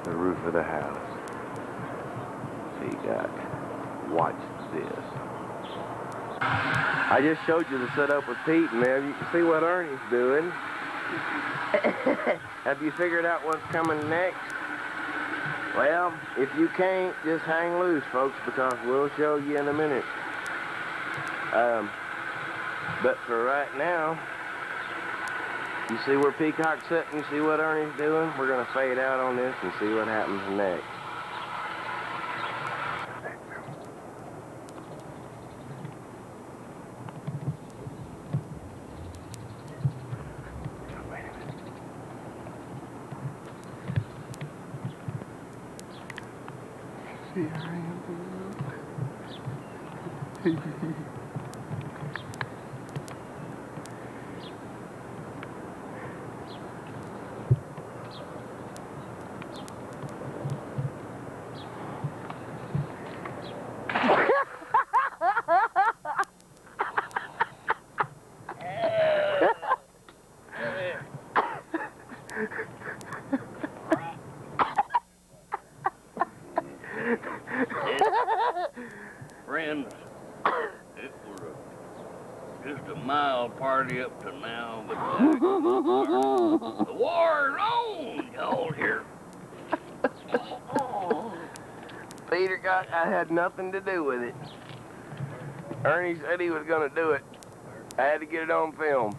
the roof of the house. So you got, watch this. I just showed you the setup with Pete, man. You can see what Ernie's doing. Have you figured out what's coming next? Well, if you can't, just hang loose, folks, because we'll show you in a minute. But for right now, you see where Peacock's sitting, you see what Ernie's doing? We're gonna fade out on this and see what happens next. See how I am. Friends, it was just a mild party up to now, but the war is on, y'all here. Peter I had nothing to do with it. Ernie said he was gonna do it. I had to get it on film.